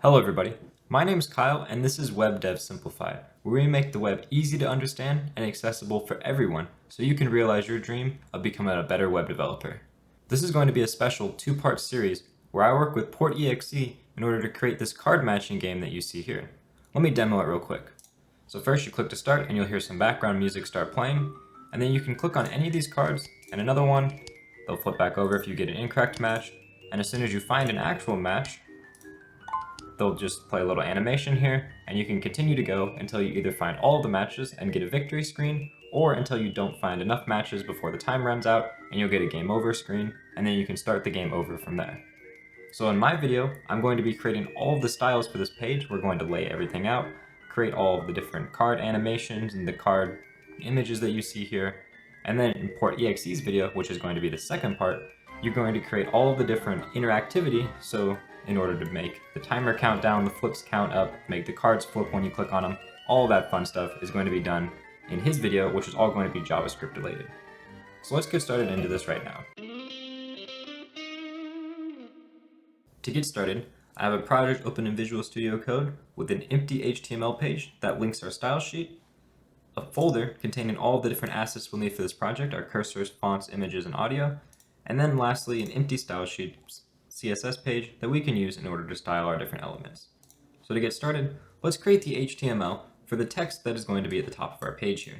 Hello everybody, my name is Kyle and this is Web Dev Simplified, where we make the web easy to understand and accessible for everyone so you can realize your dream of becoming a better web developer. This is going to be a special two-part series where I work with PortEXE in order to create this card matching game that you see here. Let me demo it real quick. So first you click to start and you'll hear some background music start playing, and then you can click on any of these cards and another one, they'll flip back over if you get an incorrect match, and as soon as you find an actual match, they'll just play a little animation here, and you can continue to go until you either find all of the matches and get a victory screen, or until you don't find enough matches before the time runs out and you'll get a game over screen, and then you can start the game over from there. So in my video, I'm going to be creating all of the styles for this page. We're going to lay everything out, create all of the different card animations and the card images that you see here, and then in PortEXE's video, which is going to be the second part, you're going to create all of the different interactivity, so in order to make the timer count down, the flips count up, make the cards flip when you click on them, all that fun stuff is going to be done in his video, which is all going to be JavaScript related. So let's get started into this right now. To get started, I have a project open in Visual Studio Code with an empty HTML page that links our style sheet, a folder containing all of the different assets we'll need for this project, our cursors, fonts, images, and audio, and then lastly an empty style sheet CSS page that we can use in order to style our different elements. So to get started, let's create the HTML for the text that is going to be at the top of our page here.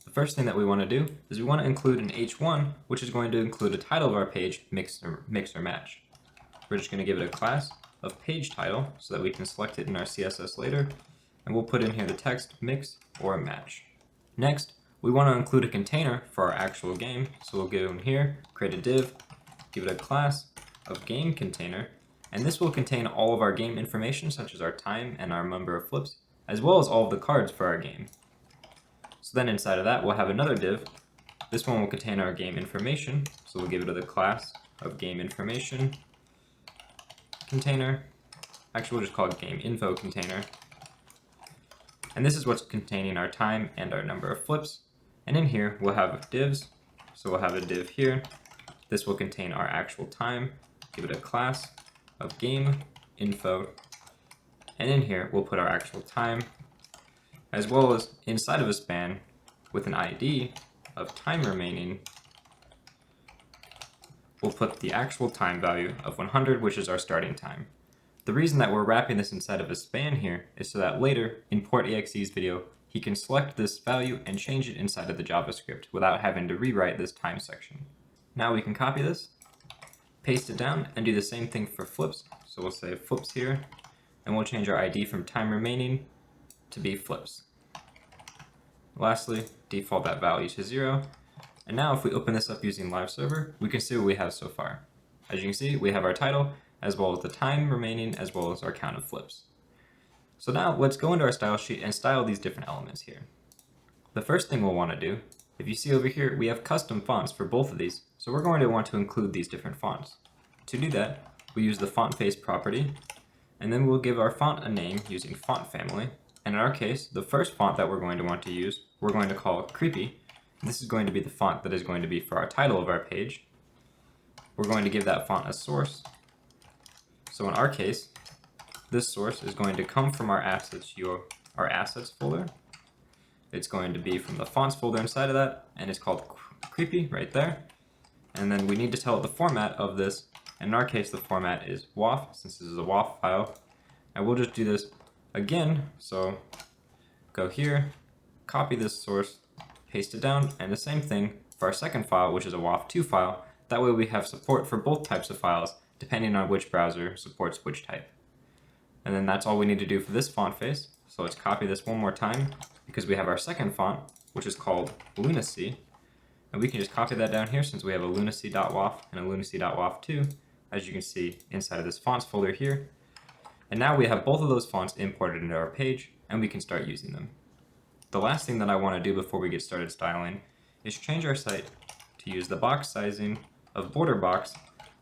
The first thing that we want to do is we want to include an H1, which is going to include a title of our page, mix or match. We're just going to give it a class of page title so that we can select it in our CSS later, and we'll put in here the text mix or match. Next, we want to include a container for our actual game, so we'll go in here, create a div, give it a class of game container, and this will contain all of our game information such as our time and our number of flips, as well as all of the cards for our game. So then inside of that we'll have another div. This one will contain our game information, so we'll give it the class of game information container. Actually we'll just call it game info container. And this is what's containing our time and our number of flips. And in here we'll have divs, so we'll have a div here. This will contain our actual time. Give it a class of game info, and in here we'll put our actual time, as well as inside of a span with an ID of time remaining, we'll put the actual time value of 100, which is our starting time. The reason that we're wrapping this inside of a span here is so that later in PortEXE's video he can select this value and change it inside of the JavaScript without having to rewrite this time section. Now we can copy this, paste it down, and do the same thing for flips. So we'll say flips here, and we'll change our ID from time remaining to be flips. Lastly, default that value to 0. And now if we open this up using live server, we can see what we have so far. As you can see, we have our title, as well as the time remaining, as well as our count of flips. So now let's go into our style sheet and style these different elements here. The first thing we'll want to do, if you see over here, we have custom fonts for both of these, so we're going to want to include these different fonts. To do that, we use the font face property, and then we'll give our font a name using font family. And in our case, the first font that we're going to want to use, we're going to call Creepy. This is going to be the font that is going to be for our title of our page. We're going to give that font a source. So in our case, this source is going to come from our assets folder. It's going to be from the fonts folder inside of that, and it's called Creepy right there. And then we need to tell it the format of this. In our case, the format is WAF, since this is a WAF file. And we'll just do this again. So go here, copy this source, paste it down, and the same thing for our second file, which is a WAF2 file. That way we have support for both types of files, depending on which browser supports which type. And then that's all we need to do for this font face. So let's copy this one more time, because we have our second font, which is called Lunacy. And we can just copy that down here since we have a lunacy.waf and a lunacy.waf2, as you can see inside of this fonts folder here. And now we have both of those fonts imported into our page, and we can start using them. The last thing that I want to do before we get started styling is change our site to use the box sizing of border box,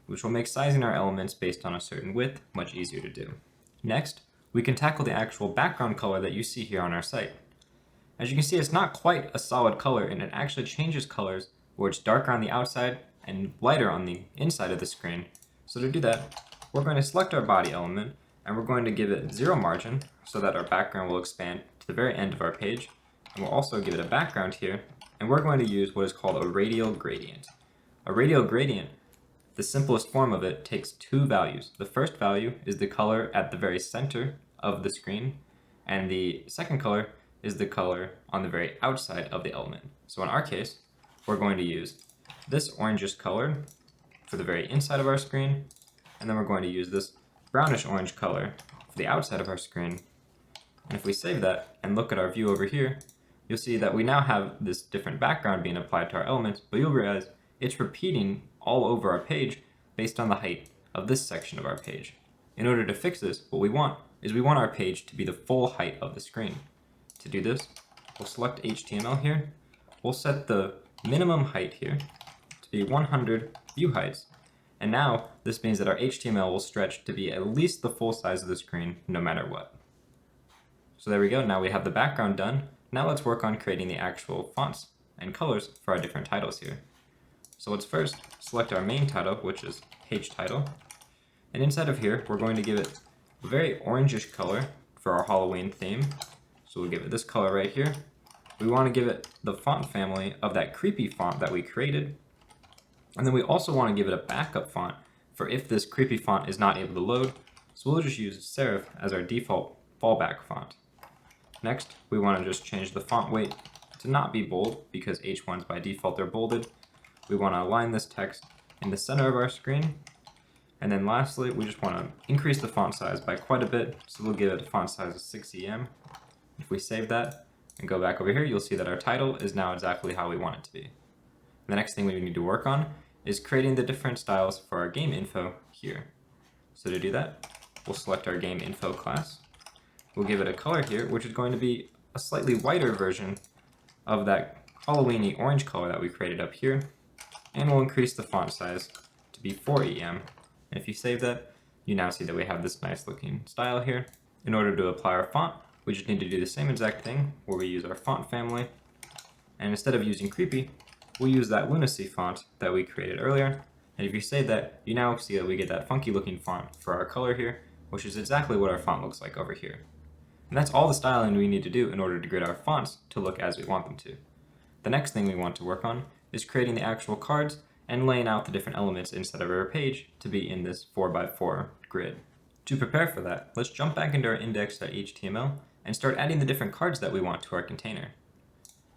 which will make sizing our elements based on a certain width much easier to do. Next, we can tackle the actual background color that you see here on our site. As you can see, it's not quite a solid color, and it actually changes colors where it's darker on the outside and lighter on the inside of the screen. So to do that, we're going to select our body element, and we're going to give it 0 margin so that our background will expand to the very end of our page. And we'll also give it a background here, and we're going to use what is called a radial gradient. A radial gradient, the simplest form of it, takes two values. The first value is the color at the very center of the screen, and the second color is the color on the very outside of the element. So in our case, we're going to use this orangish color for the very inside of our screen, and then we're going to use this brownish orange color for the outside of our screen. And if we save that and look at our view over here, you'll see that we now have this different background being applied to our elements, but you'll realize it's repeating all over our page based on the height of this section of our page. In order to fix this, what we want our page to be the full height of the screen. To do this, we'll select HTML here. We'll set the minimum height here to be 100 view heights. And now this means that our HTML will stretch to be at least the full size of the screen no matter what. So there we go. Now we have the background done. Now let's work on creating the actual fonts and colors for our different titles here. So let's first select our main title, which is page title. And inside of here, we're going to give it a very orangish color for our Halloween theme. So we'll give it this color right here. We want to give it the font family of that creepy font that we created. And then we also want to give it a backup font for if this creepy font is not able to load. So we'll just use serif as our default fallback font. Next, we want to just change the font weight to not be bold because H1s by default are bolded. We want to align this text in the center of our screen. And then lastly, we just want to increase the font size by quite a bit. So we'll give it a font size of 6 EM. If we save that and go back over here, you'll see that our title is now exactly how we want it to be. The next thing we need to work on is creating the different styles for our game info here. So to do that, we'll select our game info class. We'll give it a color here, which is going to be a slightly whiter version of that Halloween-y orange color that we created up here. And we'll increase the font size to be 4 EM. And if you save that, you now see that we have this nice looking style here. In order to apply our font, we just need to do the same exact thing where we use our font family. And instead of using creepy, we'll use that lunacy font that we created earlier. And if you save that, you now see that we get that funky looking font for our color here, which is exactly what our font looks like over here. And that's all the styling we need to do in order to grid our fonts to look as we want them to. The next thing we want to work on is creating the actual cards and laying out the different elements inside of our page to be in this 4x4 grid. To prepare for that, let's jump back into our index.html and start adding the different cards that we want to our container.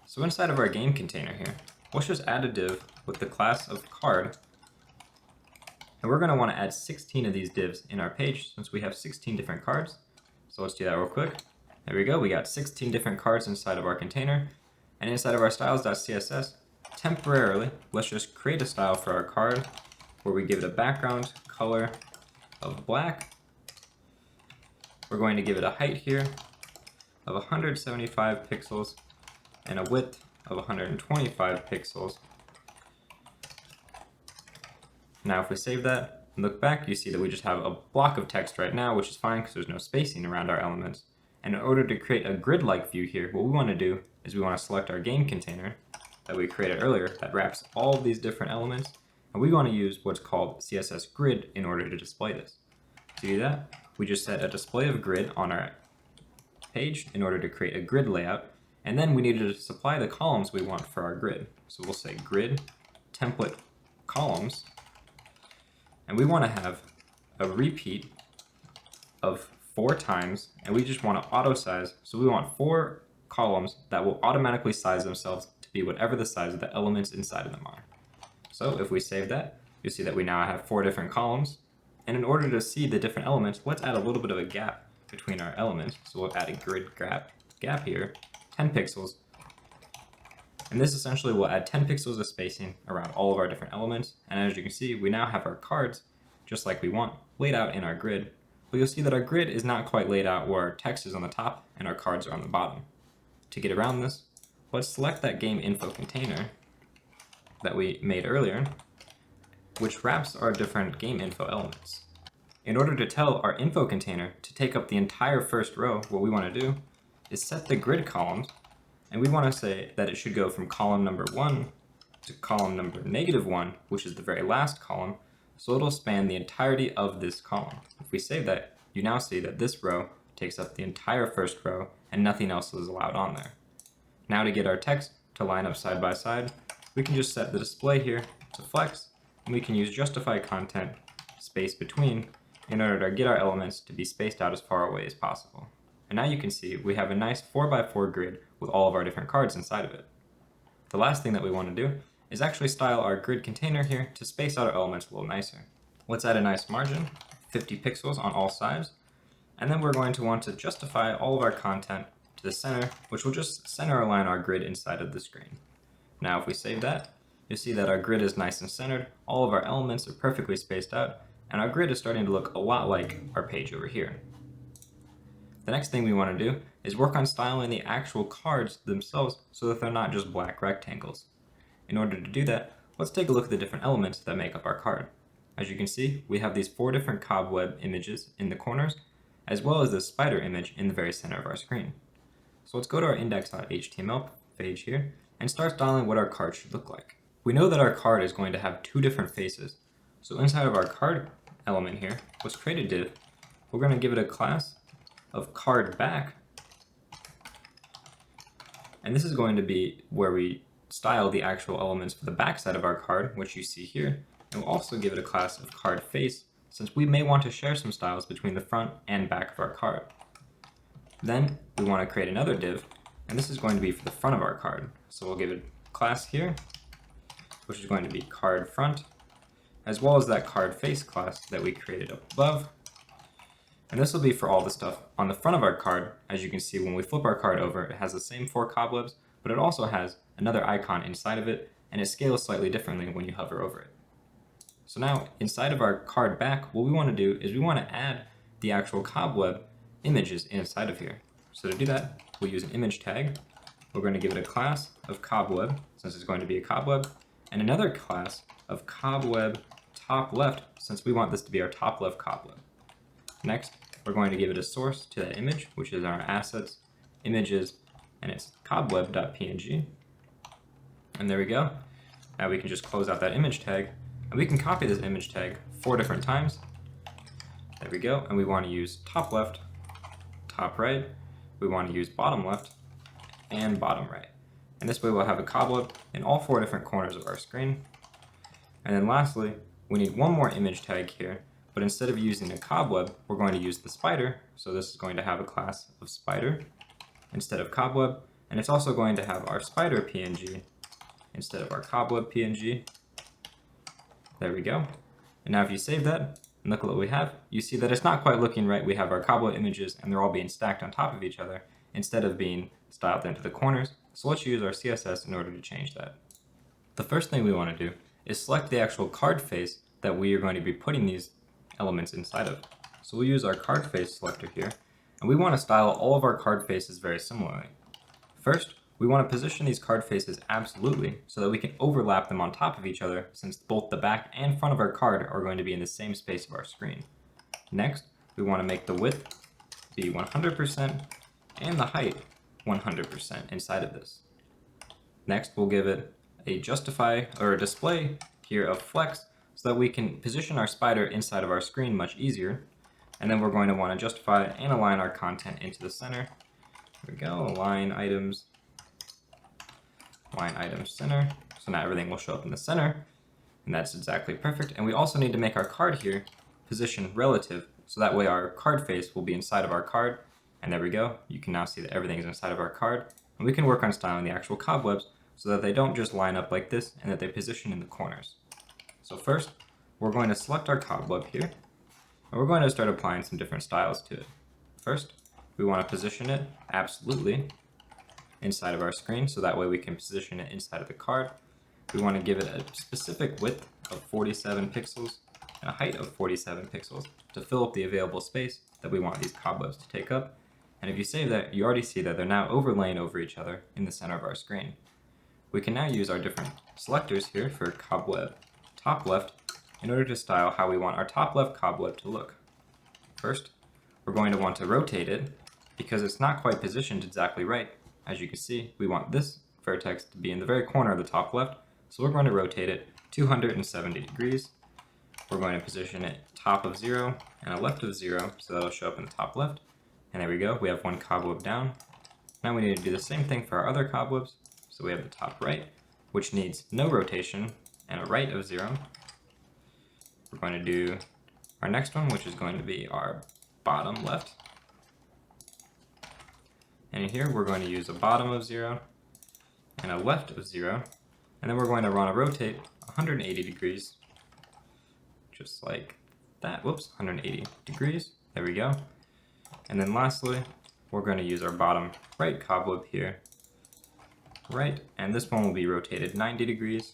So inside of our game container here, let's just add a div with the class of card. And we're going to want to add 16 of these divs in our page since we have 16 different cards. So let's do that real quick. There we go. We got 16 different cards inside of our container. And inside of our styles.css, temporarily, let's just create a style for our card where we give it a background color of black. We're going to give it a height here of 175 pixels and a width of 125 pixels. Now if we save that and look back, you see that we just have a block of text right now, which is fine because there's no spacing around our elements. And in order to create a grid-like view here, what we want to do is we want to select our game container that we created earlier that wraps all of these different elements, and we want to use what's called CSS grid in order to display this. To do that, we just set a display of grid on our page in order to create a grid layout, and then we need to supply the columns we want for our grid. So we'll say grid template columns, and we want to have a repeat of 4 times, and we just want to auto size, so we want 4 columns that will automatically size themselves to be whatever the size of the elements inside of them are. So if we save that, you'll see that we now have 4 different columns, and in order to see the different elements, let's add a little bit of a gap between our elements. So we'll add a grid gap here, 10 pixels, and this essentially will add 10 pixels of spacing around all of our different elements. And as you can see, we now have our cards, just like we want, laid out in our grid. But you'll see that our grid is not quite laid out where our text is on the top and our cards are on the bottom. To get around this, let's select that game info container that we made earlier, which wraps our different game info elements. In order to tell our info container to take up the entire first row, what we want to do is set the grid columns, and we want to say that it should go from column number 1 to column number -1, which is the very last column, so it'll span the entirety of this column. If we save that, you now see that this row takes up the entire first row and nothing else is allowed on there. Now to get our text to line up side by side, we can just set the display here to flex, and we can use justify content space between in order to get our elements to be spaced out as far away as possible. And now you can see we have a nice 4x4 grid with all of our different cards inside of it. The last thing that we want to do is actually style our grid container here to space out our elements a little nicer. Let's add a nice margin, 50 pixels on all sides, and then we're going to want to justify all of our content to the center, which will just center align our grid inside of the screen. Now if we save that, you'll see that our grid is nice and centered, all of our elements are perfectly spaced out, and our grid is starting to look a lot like our page over here. The next thing we want to do is work on styling the actual cards themselves so that they're not just black rectangles. In order to do that, let's take a look at the different elements that make up our card. As you can see, we have these 4 different cobweb images in the corners, as well as this spider image in the very center of our screen. So let's go to our index.html page here and start styling what our card should look like. We know that our card is going to have 2 different faces. So inside of our card element here, let's create a div. We're going to give it a class of card back, and this is going to be where we style the actual elements for the back side of our card, which you see here, and we'll also give it a class of card face, since we may want to share some styles between the front and back of our card. Then we want to create another div, and this is going to be for the front of our card. So we'll give it a class here, which is going to be card front, as well as that card face class that we created up above. And this will be for all the stuff on the front of our card. As you can see, when we flip our card over, it has the same 4 cobwebs, but it also has another icon inside of it, and it scales slightly differently when you hover over it. So now, inside of our card back, what we want to do is we want to add the actual cobweb images inside of here. So to do that, we'll use an image tag. We're going to give it a class of cobweb, since it's going to be a cobweb, and another class of cobweb top left, since we want this to be our top left cobweb. Next, we're going to give it a source to that image, which is our assets, images, and it's cobweb.png. And there we go. Now we can just close out that image tag, and we can copy this image tag 4 different times. There we go. And we want to use top left, top right, we want to use bottom left, and bottom right. And this way we'll have a cobweb in all 4 different corners of our screen. And then lastly, we need one more image tag here, but instead of using a cobweb, we're going to use the spider. So this is going to have a class of spider instead of cobweb, and it's also going to have our spider PNG instead of our cobweb PNG. There we go. And now if you save that and look at what we have, you see that it's not quite looking right. We have our cobweb images and they're all being stacked on top of each other instead of being styled into the corners. So let's use our CSS in order to change that. The first thing we want to do is select the actual card face that we are going to be putting these elements inside of. So we'll use our card face selector here, and we want to style all of our card faces very similarly. First, we want to position these card faces absolutely so that we can overlap them on top of each other, since both the back and front of our card are going to be in the same space of our screen. Next, we want to make the width be 100% and the height 100% inside of this. Next, we'll give it a justify or a display here of flex so that we can position our spider inside of our screen much easier. And then we're going to want to justify and align our content into the center. There we go, align items center. So now everything will show up in the center, and that's exactly perfect. And we also need to make our card here position relative, so that way our card face will be inside of our card. And there we go. You can now see that everything is inside of our card. And we can work on styling the actual cobwebs so that they don't just line up like this and that they position in the corners. So first, we're going to select our cobweb here, and we're going to start applying some different styles to it. First, we want to position it absolutely inside of our screen, so that way we can position it inside of the card. We want to give it a specific width of 47 pixels and a height of 47 pixels to fill up the available space that we want these cobwebs to take up. And if you save that, you already see that they're now overlaying over each other in the center of our screen. We can now use our different selectors here for cobweb top left in order to style how we want our top left cobweb to look. First, we're going to want to rotate it because it's not quite positioned exactly right. As you can see, we want this vertex to be in the very corner of the top left, so we're going to rotate it 270 degrees. we're going to position it top of 0 and a left of 0, so that'll show up in the top left. And there we go, we have one cobweb down. Now we need to do the same thing for our other cobwebs. So we have the top right, which needs no rotation, and a right of 0. We're going to do our next one, which is going to be our bottom left. And here we're going to use a bottom of 0 and a left of 0. And then we're going to want to rotate 180 degrees, just like that. Whoops, 180 degrees. There we go. And then lastly, we're going to use our bottom right cobweb here. Right, and this one will be rotated 90 degrees.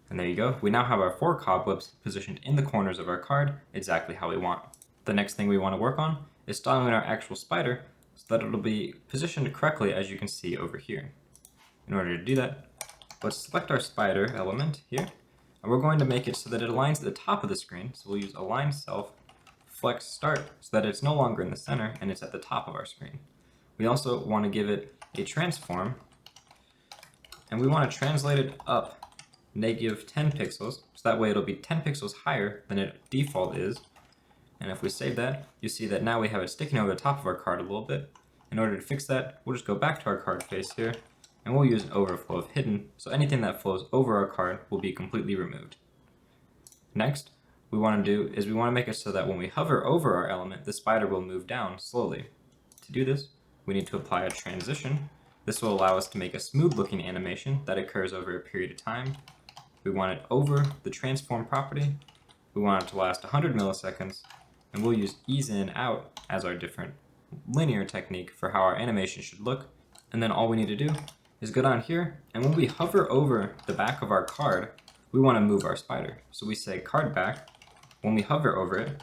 And there you go. We now have our 4 cobwebs positioned in the corners of our card exactly how we want. The next thing we want to work on is styling our actual spider so that it'll be positioned correctly, as you can see over here. In order to do that, let's select our spider element here, and we're going to make it so that it aligns at the top of the screen. So we'll use align self flex start so that it's no longer in the center and it's at the top of our screen. We also want to give it a transform, and we want to translate it up -10 pixels, so that way it'll be 10 pixels higher than it default is. And if we save that, you see that now we have it sticking over the top of our card a little bit. In order to fix that, we'll just go back to our card face here, and we'll use an overflow of hidden, so anything that flows over our card will be completely removed. Next, we want to do is we want to make it so that when we hover over our element, the spider will move down slowly. To do this, we need to apply a transition. This will allow us to make a smooth looking animation that occurs over a period of time. We want it over the transform property. We want it to last 100 milliseconds, and we'll use ease in out as our different linear technique for how our animation should look. And then all we need to do is go down here, and when we hover over the back of our card, we want to move our spider. So we say card back. When we hover over it,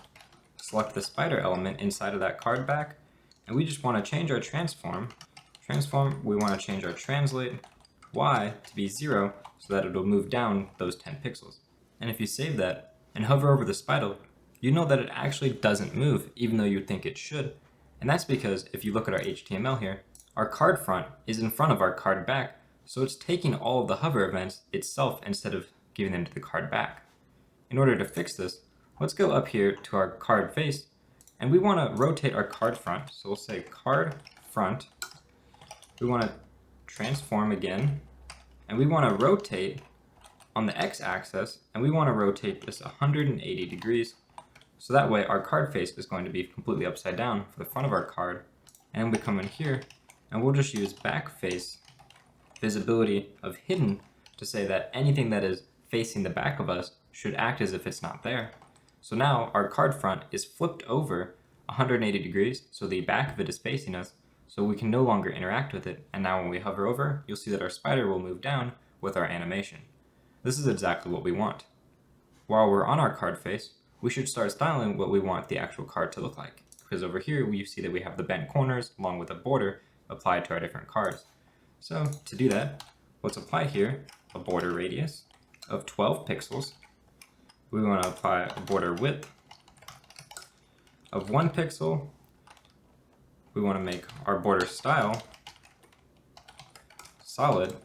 select the spider element inside of that card back, and we just want to change our transform. We want to change our translate Y to be 0 so that it'll move down those 10 pixels. And if you save that and hover over the spider, you know that it actually doesn't move even though you think it should. And that's because if you look at our HTML here, our card front is in front of our card back, so it's taking all of the hover events itself instead of giving them to the card back. In order to fix this, let's go up here to our card face, and we want to rotate our card front. So we'll say card front. We want to transform again, and we want to rotate on the x-axis, and we want to rotate this 180 degrees. So that way our card face is going to be completely upside down for the front of our card. And we come in here, and we'll just use back face visibility of hidden to say that anything that is facing the back of us should act as if it's not there. So now our card front is flipped over 180 degrees, so the back of it is facing us, so we can no longer interact with it. And now when we hover over, you'll see that our spider will move down with our animation. This is exactly what we want. While we're on our card face, we should start styling what we want the actual card to look like. Because over here, you see that we have the bent corners along with a border applied to our different cards. So to do that, let's apply here a border radius of 12 pixels. We want to apply a border width of 1 pixel. We want to make our border style solid.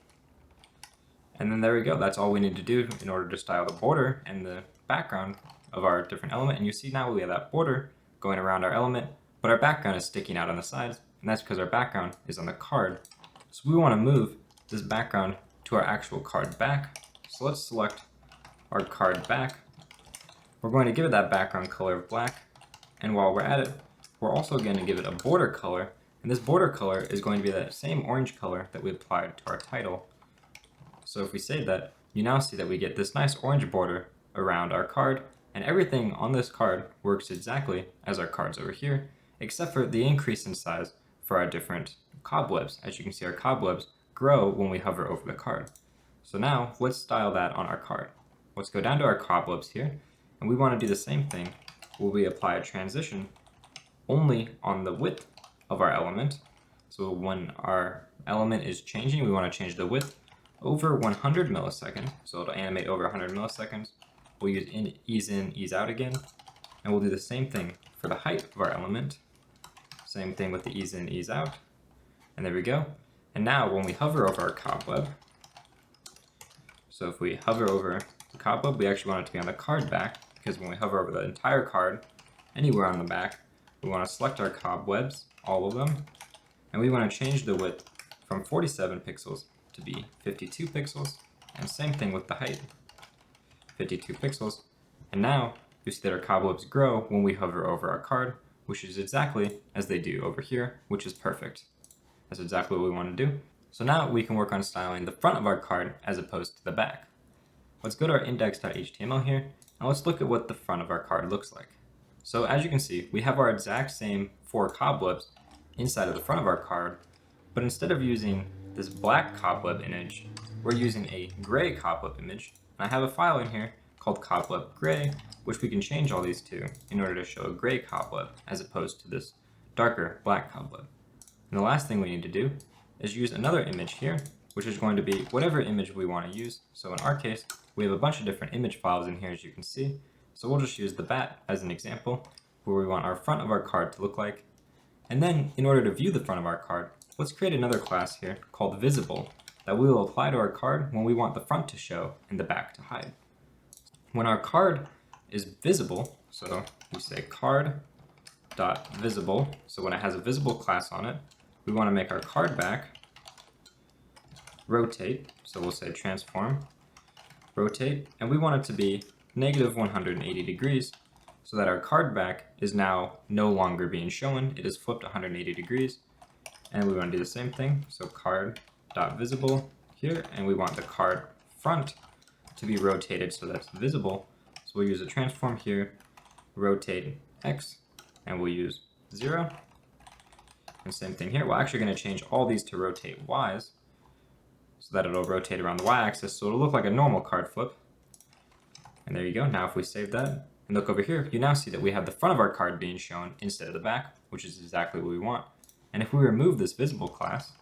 And then there we go. That's all we need to do in order to style the border and the background of our different element. And you see now we have that border going around our element, but our background is sticking out on the sides. And that's because our background is on the card. So we want to move this background to our actual card back. So let's select our card back. We're going to give it that background color of black. And while we're at it, we're also going to give it a border color. And this border color is going to be that same orange color that we applied to our title. So if we save that, you now see that we get this nice orange border around our card. And everything on this card works exactly as our cards over here, except for the increase in size for our different cobwebs. As you can see, our cobwebs grow when we hover over the card. So now let's style that on our card. Let's go down to our cobwebs here, and we want to do the same thing where we apply a transition only on the width of our element. So when our element is changing, we want to change the width over 100 milliseconds. So it'll animate over 100 milliseconds. We'll use ease in, ease out again. And we'll do the same thing for the height of our element. Same thing with the ease in, ease out. And there we go. And now when we hover over our cobweb, so if we hover over the cobweb, we actually want it to be on the card back. because when we hover over the entire card, anywhere on the back, we want to select our cobwebs, all of them, and we want to change the width from 47 pixels to be 52 pixels, and same thing with the height, 52 pixels. And now you see that our cobwebs grow when we hover over our card, which is exactly as they do over here, which is perfect. That's exactly what we want to do. So now we can work on styling the front of our card as opposed to the back. Let's go to our index.html here, and let's look at what the front of our card looks like. So as you can see, we have our exact same 4 cobwebs inside of the front of our card, but instead of using this black cobweb image, we're using a gray cobweb image. And I have a file in here called cobweb gray, which we can change all these to in order to show a gray cobweb as opposed to this darker black cobweb. And the last thing we need to do is use another image here, which is going to be whatever image we want to use. So in our case, we have a bunch of different image files in here, as you can see. So we'll just use the bat as an example, where we want our front of our card to look like. And then in order to view the front of our card, let's create another class here called visible that we will apply to our card when we want the front to show and the back to hide. When our card is visible, so we say card.visible, so when it has a visible class on it, we want to make our card back rotate, so we'll say transform, rotate, and we want it to be negative 180 degrees, so that our card back is now no longer being shown, it is flipped 180 degrees, and we want to do the same thing, so card.visible here, and we want the card front to be rotated so that's visible, so we'll use a transform here, rotate X, and we'll use 0, and same thing here, we're actually going to change all these to rotate Y's, so that it'll rotate around the y-axis, so it'll look like a normal card flip. And there you go. Now if we save that and look over here, you now see that we have the front of our card being shown instead of the back, which is exactly what we want. And if we remove this visible class,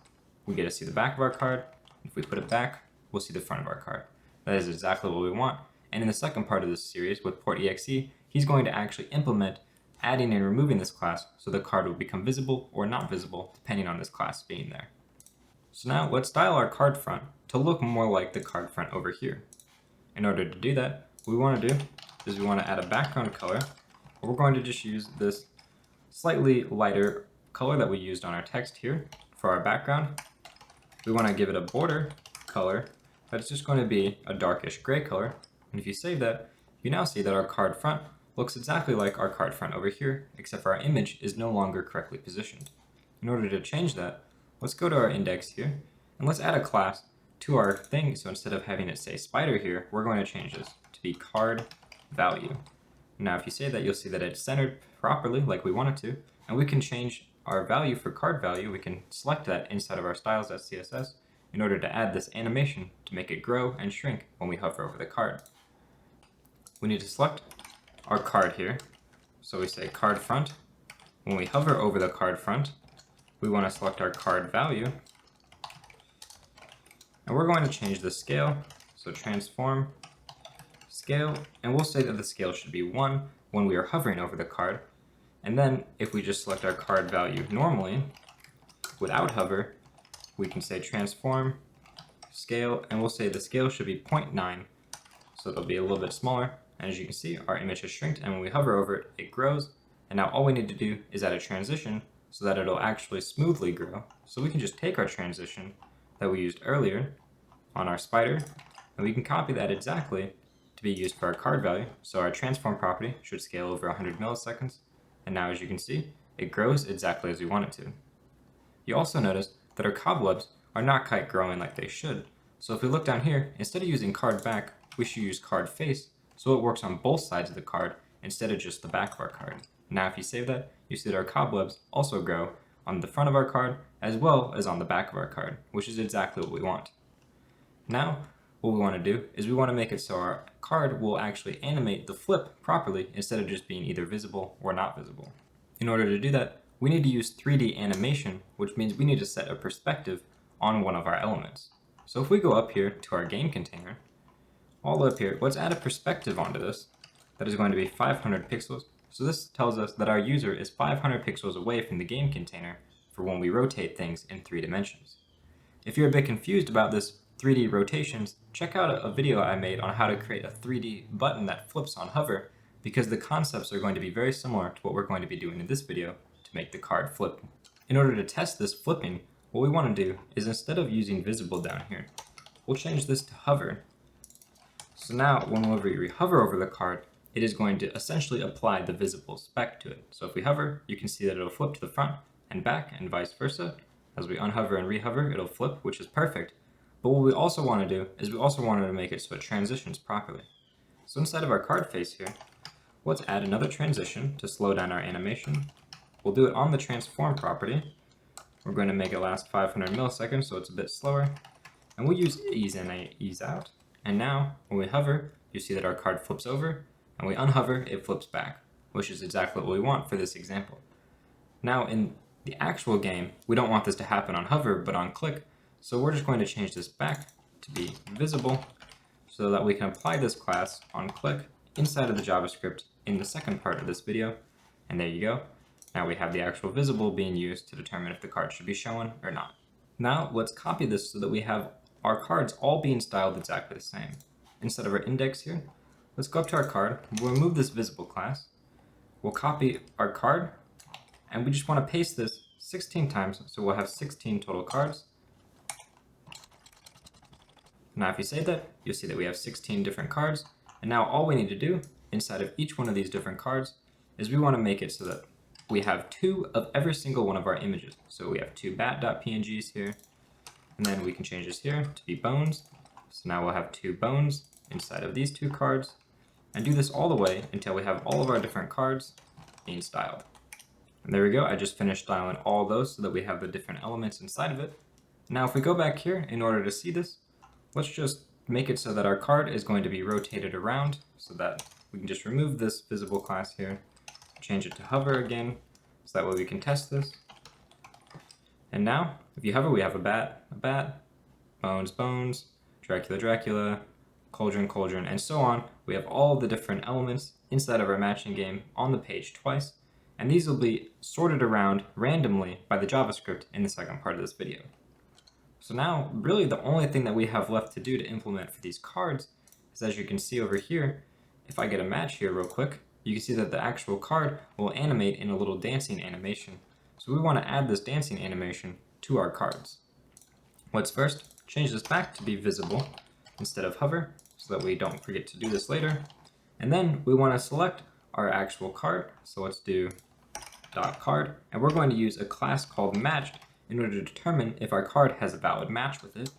we get to see the back of our card. If we put it back, we'll see the front of our card. That is exactly what we want. And in the second part of this series with PortEXE, he's going to actually implement adding and removing this class so the card will become visible or not visible depending on this class being there. So now let's style our card front to look more like the card front over here. In order to do that, what we want to do is we want to add a background color. We're going to just use this slightly lighter color that we used on our text here for our background. We want to give it a border color that's just going to be a darkish gray color. And if you save that, you now see that our card front looks exactly like our card front over here, except for our image is no longer correctly positioned. In order to change that, let's go to our index here, and let's add a class to our thing. So instead of having it say spider here, we're going to change this to be card value. Now if you say that, you'll see that it's centered properly like we want it to, and we can change our value for card value. We can select that inside of our styles.css in order to add this animation to make it grow and shrink when we hover over the card. We need to select our card here. So we say card front. When we hover over the card front, we want to select our card value, and we're going to change the scale, so transform scale, and we'll say that the scale should be 1 when we are hovering over the card, and then if we just select our card value normally, without hover, we can say transform scale, and we'll say the scale should be 0.9, so it'll be a little bit smaller, and as you can see, our image has shrinked, and when we hover over it, it grows, and now all we need to do is add a transition so that it'll actually smoothly grow. So we can just take our transition that we used earlier on our spider, and we can copy that exactly to be used for our card value. So our transform property should scale over 100 milliseconds, and now as you can see, it grows exactly as we want it to. You also notice that our cobwebs are not quite growing like they should. So if we look down here, instead of using card back, we should use card face, so it works on both sides of the card instead of just the back of our card. Now if you save that, you see that our cobwebs also grow on the front of our card as well as on the back of our card, which is exactly what we want. Now, what we want to do is we want to make it so our card will actually animate the flip properly instead of just being either visible or not visible. In order to do that, we need to use 3D animation, which means we need to set a perspective on one of our elements. So if we go up here to our game container, all up here, let's add a perspective onto this that is going to be 500 pixels. So this tells us that our user is 500 pixels away from the game container for when we rotate things in 3 dimensions. If you're a bit confused about this 3D rotations, check out a video I made on how to create a 3D button that flips on hover, because the concepts are going to be very similar to what we're going to be doing in this video to make the card flip. In order to test this flipping, what we want to do is instead of using visible down here, we'll change this to hover. So now whenever we hover over the card, it is going to essentially apply the visible spec to it. So if we hover, you can see that it'll flip to the front and back and vice versa. As we unhover and rehover, it'll flip, which is perfect. But what we also want to do is we also wanted to make it so it transitions properly. So inside of our card face here, let's add another transition to slow down our animation. We'll do it on the transform property. We're going to make it last 500 milliseconds, so it's a bit slower. And we'll use ease in, ease out. And now, when we hover, you see that our card flips over, and we unhover, it flips back, which is exactly what we want for this example. Now, in the actual game, we don't want this to happen on hover, but on click, so we're just going to change this back to be visible, so that we can apply this class on click inside of the JavaScript in the second part of this video. And there you go. Now we have the actual visible being used to determine if the card should be shown or not. Now let's copy this so that we have our cards all being styled exactly the same. Instead of our index here, let's go up to our card, we'll remove this visible class, we'll copy our card, and we just want to paste this 16 times, so we'll have 16 total cards. Now if you save that, you'll see that we have 16 different cards, and now all we need to do inside of each one of these different cards is we want to make it so that we have 2 of every single one of our images. So we have 2 bat.pngs here, and then we can change this here to be bones. So now we'll have 2 bones inside of these 2 cards, and do this all the way until we have all of our different cards being styled. And there we go, I just finished styling all those so that we have the different elements inside of it. Now if we go back here in order to see this, let's just make it so that our card is going to be rotated around so that we can just remove this visible class here, change it to hover again, so that way we can test this. And now, if you hover, we have a bat, bones, bones, Dracula, Dracula, cauldron, cauldron, and so on. We have all the different elements inside of our matching game on the page twice, and these will be sorted around randomly by the JavaScript in the second part of this video. So now, really the only thing that we have left to do to implement for these cards is, as you can see over here, if I get a match here real quick, you can see that the actual card will animate in a little dancing animation. So we want to add this dancing animation to our cards. Let's first change this back to be visible instead of hover, so that we don't forget to do this later. And then we want to select our actual card, so let's do .card, and we're going to use a class called matched in order to determine if our card has a valid match with it.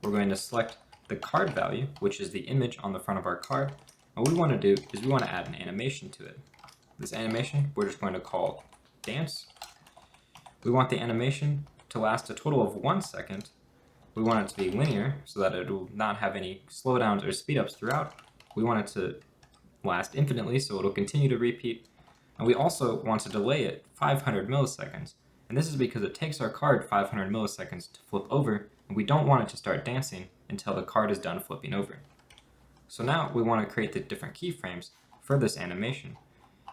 We're going to select the card value, which is the image on the front of our card. And what we want to do is we want to add an animation to it. This animation we're just going to call dance. We want the animation to last a total of 1 second. We want it to be linear so that it will not have any slowdowns or speedups throughout. We want it to last infinitely so it'll continue to repeat. And we also want to delay it 500 milliseconds. And this is because it takes our card 500 milliseconds to flip over, and we don't want it to start dancing until the card is done flipping over. So now we want to create the different keyframes for this animation.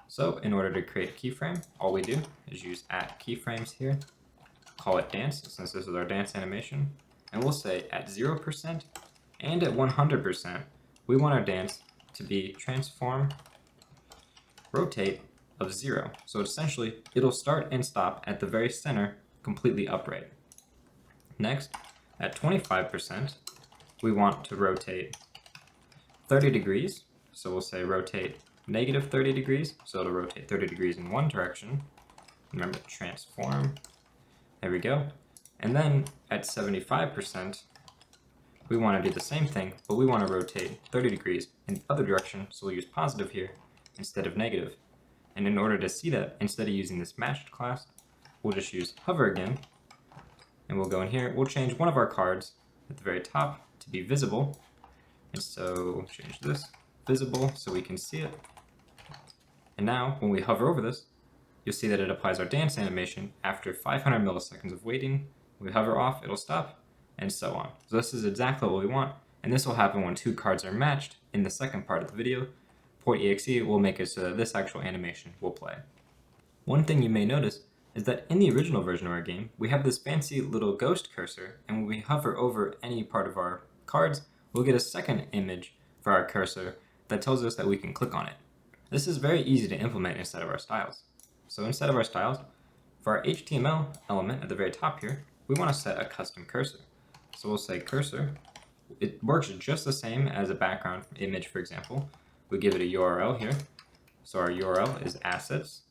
So in order to create a keyframe, all we do is use @keyframes here, call it dance, since this is our dance animation, and we'll say at 0% and at 100%, we want our dance to be transform rotate of 0. So essentially, it'll start and stop at the very center, completely upright. Next, at 25%, we want to rotate 30 degrees. So we'll say rotate negative 30 degrees. So it'll rotate 30 degrees in one direction. Remember, transform. There we go. And then at 75%, we want to do the same thing, but we want to rotate 30 degrees in the other direction. So we'll use positive here instead of negative. And in order to see that, instead of using this matched class, we'll just use hover again. And we'll go in here, we'll change one of our cards at the very top to be visible. And so we'll change this visible so we can see it. And now when we hover over this, you'll see that it applies our dance animation after 500 milliseconds of waiting. When we hover off, it'll stop, and so on. So this is exactly what we want, and this will happen when 2 cards are matched in the second part of the video. PortEXE will make it so that this actual animation will play. One thing you may notice is that in the original version of our game, we have this fancy little ghost cursor, and when we hover over any part of our cards, we'll get a second image for our cursor that tells us that we can click on it. This is very easy to implement instead of our styles. So instead of our styles, for our HTML element at the very top here, we want to set a custom cursor. So we'll say cursor. It works just the same as a background image, for example. We give it a URL here. So our URL is assets,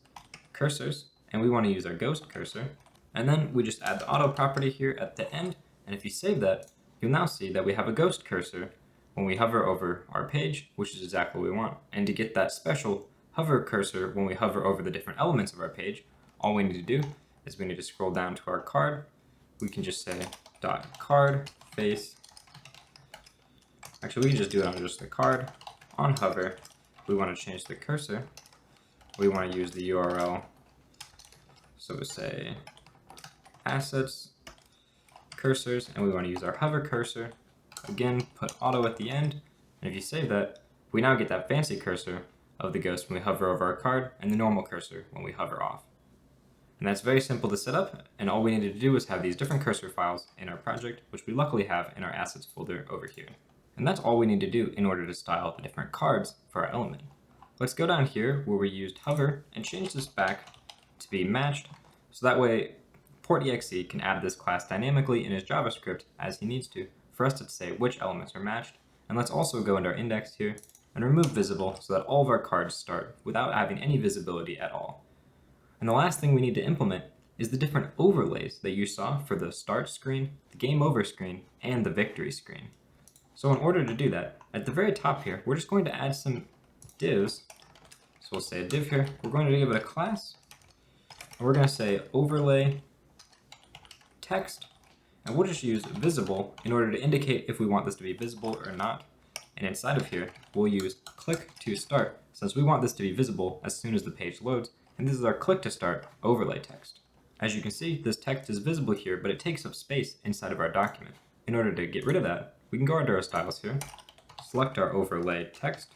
cursors, and we want to use our ghost cursor. And then we just add the auto property here at the end. And if you save that, you'll now see that we have a ghost cursor when we hover over our page, which is exactly what we want. And to get that special hover cursor when we hover over the different elements of our page, all we need to do is we need to scroll down to our card. We can just say .card face. Actually, we can just do it on just the card. On hover, we want to change the cursor. We want to use the URL. So we say assets, cursors, and we want to use our hover cursor. Again, put auto at the end. And if you save that, we now get that fancy cursor of the ghost when we hover over our card and the normal cursor when we hover off. And that's very simple to set up, and all we needed to do was have these different cursor files in our project, which we luckily have in our assets folder over here. And that's all we need to do in order to style the different cards for our element. Let's go down here where we used hover and change this back to be matched, so that way PortEXE can add this class dynamically in his JavaScript as he needs to for us to say which elements are matched. And let's also go into our index here and remove visible so that all of our cards start without having any visibility at all. And the last thing we need to implement is the different overlays that you saw for the start screen, the game over screen, and the victory screen. So in order to do that, at the very top here, we're just going to add some divs. So we'll say a div here. We're going to give it a class, and we're going to say overlay text, and we'll just use visible in order to indicate if we want this to be visible or not. And inside of here, we'll use click to start, since we want this to be visible as soon as the page loads, and this is our click to start overlay text. As you can see, this text is visible here, but it takes up space inside of our document. In order to get rid of that, we can go into our styles here, select our overlay text,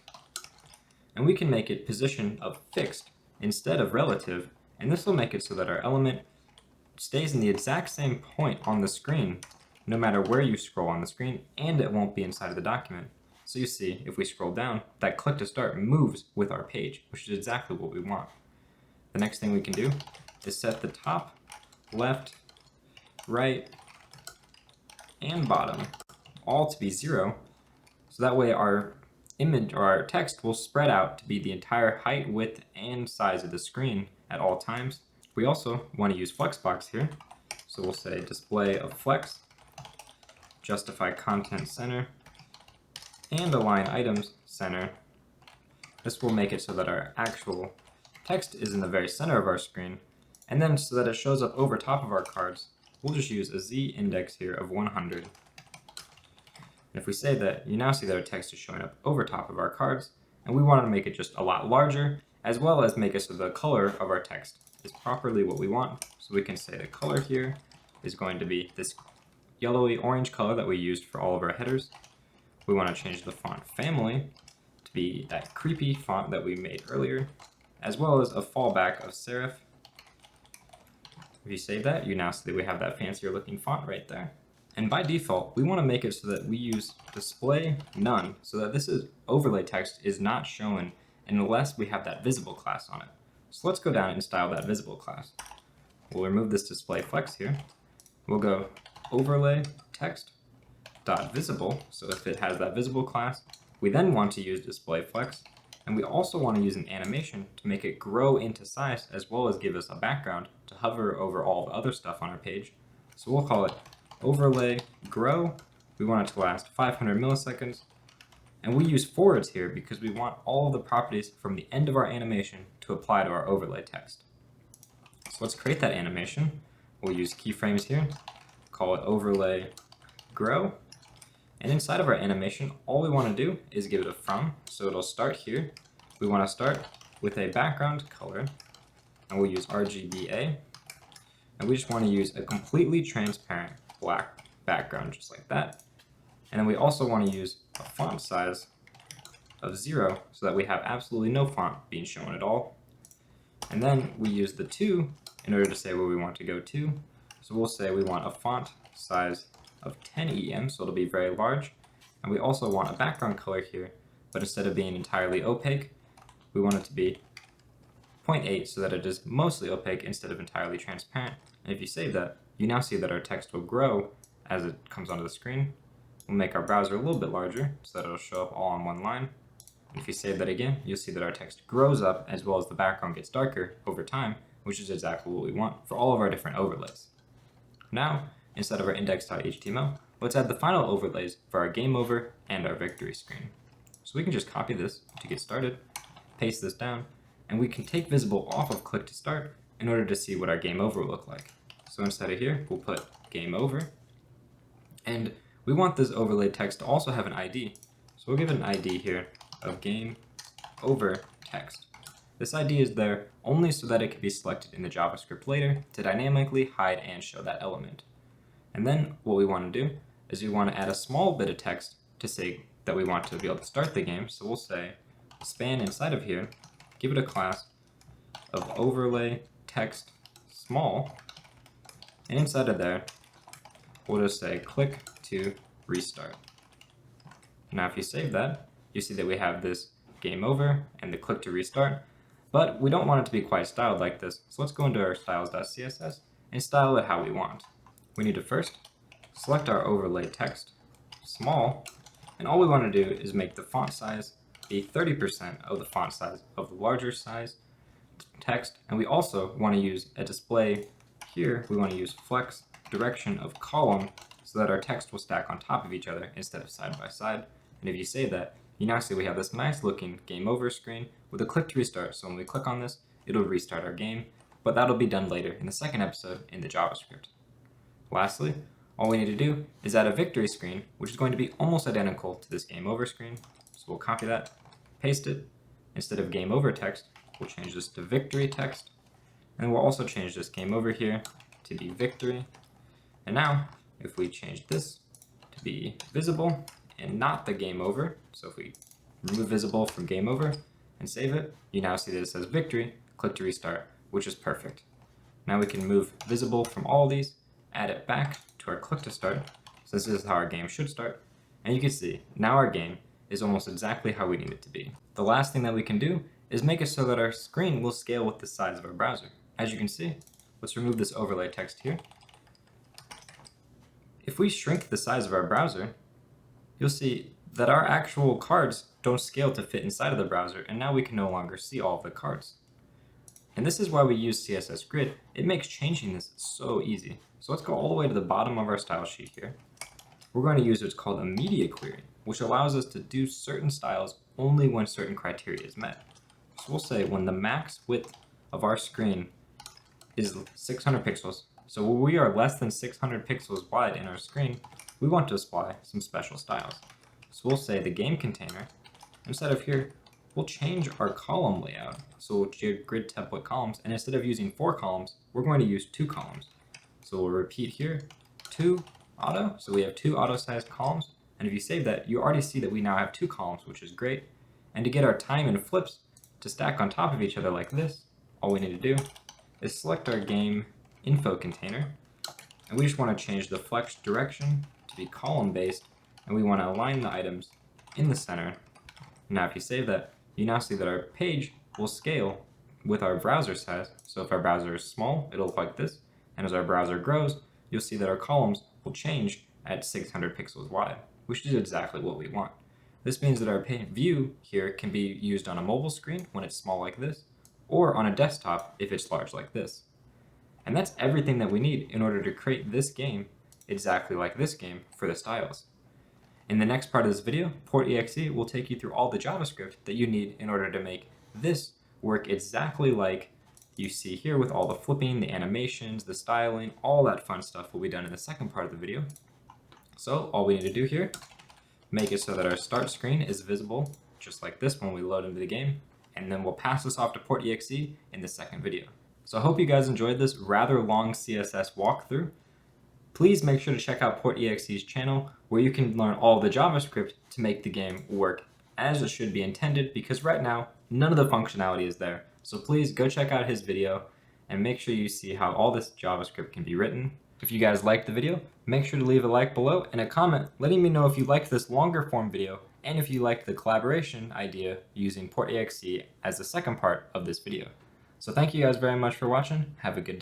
and we can make it position of fixed instead of relative, and this will make it so that our element stays in the exact same point on the screen, no matter where you scroll on the screen, and it won't be inside of the document. So you see, if we scroll down, that click to start moves with our page, which is exactly what we want. The next thing we can do is set the top, left, right, and bottom all to be 0, so that way our image or our text will spread out to be the entire height, width, and size of the screen at all times. We also want to use flexbox here, so we'll say display of flex, justify content center, and align items center. This will make it so that our actual text is in the very center of our screen, and then so that it shows up over top of our cards, we'll just use a z index here of 100. And if we say that, you now see that our text is showing up over top of our cards, and we want to make it just a lot larger, as well as make it so the color of our text is properly what we want. So we can say the color here is going to be this yellowy orange color that we used for all of our headers. We want to change the font family to be that creepy font that we made earlier, as well as a fallback of serif. If you save that, you now see that we have that fancier looking font right there. And by default, we want to make it so that we use display none, so that this overlay text is not shown unless we have that visible class on it. So let's go down and style that visible class. We'll remove this display flex here. We'll go overlay text dot visible, so if it has that visible class, we then want to use display flex, and we also want to use an animation to make it grow into size as well as give us a background to hover over all the other stuff on our page. So we'll call it overlay grow. We want it to last 500 milliseconds, and we use forwards here because we want all of the properties from the end of our animation to apply to our overlay text. So let's create that animation. We'll use keyframes here, call it overlay grow, and inside of our animation, all we want to do is give it a from, so it'll start here. We want to start with a background color, and we'll use RGBA, and we just want to use a completely transparent black background, just like that. And then we also want to use a font size of 0, so that we have absolutely no font being shown at all. And then we use the to in order to say where we want to go to. So we'll say we want a font size of 10 EM, so it'll be very large. And we also want a background color here, but instead of being entirely opaque, we want it to be 0.8 so that it is mostly opaque instead of entirely transparent. And if you save that, you now see that our text will grow as it comes onto the screen. We'll make our browser a little bit larger so that it'll show up all on one line. And if you save that again, you'll see that our text grows up as well as the background gets darker over time, which is exactly what we want for all of our different overlays. Now, instead of our index.html, let's add the final overlays for our game over and our victory screen. So we can just copy this to get started, paste this down, and we can take visible off of click to start in order to see what our game over will look like. So instead of here, we'll put game over, and we want this overlay text to also have an ID. So we'll give it an ID here of game over text. This ID is there only so that it can be selected in the JavaScript later to dynamically hide and show that element. And then what we want to do is we want to add a small bit of text to say that we want to be able to start the game. So we'll say span inside of here, give it a class of overlay text small, and inside of there, we'll just say click to restart. Now if you save that, you see that we have this game over and the click to restart, but we don't want it to be quite styled like this. So let's go into our styles.css and style it how we want. We need to first select our overlay text small, and all we want to do is make the font size be 30% of the font size of the larger size text, and we also want to use a display here. We want to use flex direction of column so that our text will stack on top of each other instead of side by side. And if you save that, you now see we have this nice looking game over screen with a click to restart. So when we click on this, it'll restart our game, but that'll be done later in the second episode in the JavaScript. Lastly, all we need to do is add a victory screen, which is going to be almost identical to this game over screen. So we'll copy that, paste it. Instead of game over text, we'll change this to victory text. And we'll also change this game over here to be victory. And now, if we change this to be visible and not the game over, so if we remove visible from game over and save it, you now see that it says victory, click to restart, which is perfect. Now we can move visible from all of these, add it back to our click to start, so this is how our game should start, and you can see now our game is almost exactly how we need it to be. The last thing that we can do is make it so that our screen will scale with the size of our browser. As you can see, let's remove this overlay text here. If we shrink the size of our browser, you'll see that our actual cards don't scale to fit inside of the browser, and now we can no longer see all of the cards. And this is why we use CSS Grid. It makes changing this so easy. So let's go all the way to the bottom of our style sheet here. We're going to use what's called a media query, which allows us to do certain styles only when certain criteria is met. So we'll say when the max width of our screen is 600 pixels, so when we are less than 600 pixels wide in our screen, we want to apply some special styles. So we'll say the game container, instead of here, we'll change our column layout. So we'll do grid template columns, and instead of using 4 columns, we're going to use 2 columns. So we'll repeat here, 2 auto, so we have 2 auto-sized columns, and if you save that, you already see that we now have 2 columns, which is great. And to get our time and flips to stack on top of each other like this, all we need to do is select our game info container, and we just want to change the flex direction to be column based, and we want to align the items in the center. Now if you save that, you now see that our page will scale with our browser size. So if our browser is small, it'll look like this, and as our browser grows, you'll see that our columns will change at 600 pixels wide, which is exactly what we want. This means that our view here can be used on a mobile screen when it's small like this, or on a desktop if it's large like this. And that's everything that we need in order to create this game exactly like this game for the styles. In the next part of this video, PortEXE will take you through all the JavaScript that you need in order to make this work exactly like you see here with all the flipping, the animations, the styling, all that fun stuff will be done in the second part of the video. So all we need to do here, make it so that our start screen is visible just like this when we load into the game, and then we'll pass this off to PortEXE in the second video. So I hope you guys enjoyed this rather long CSS walkthrough. Please make sure to check out PortEXE's channel where you can learn all the JavaScript to make the game work as it should be intended, because right now none of the functionality is there. So please go check out his video and make sure you see how all this JavaScript can be written. If you guys liked the video, make sure to leave a like below and a comment letting me know if you liked this longer form video and if you liked the collaboration idea using PortEXE as the second part of this video. So thank you guys very much for watching. Have a good day.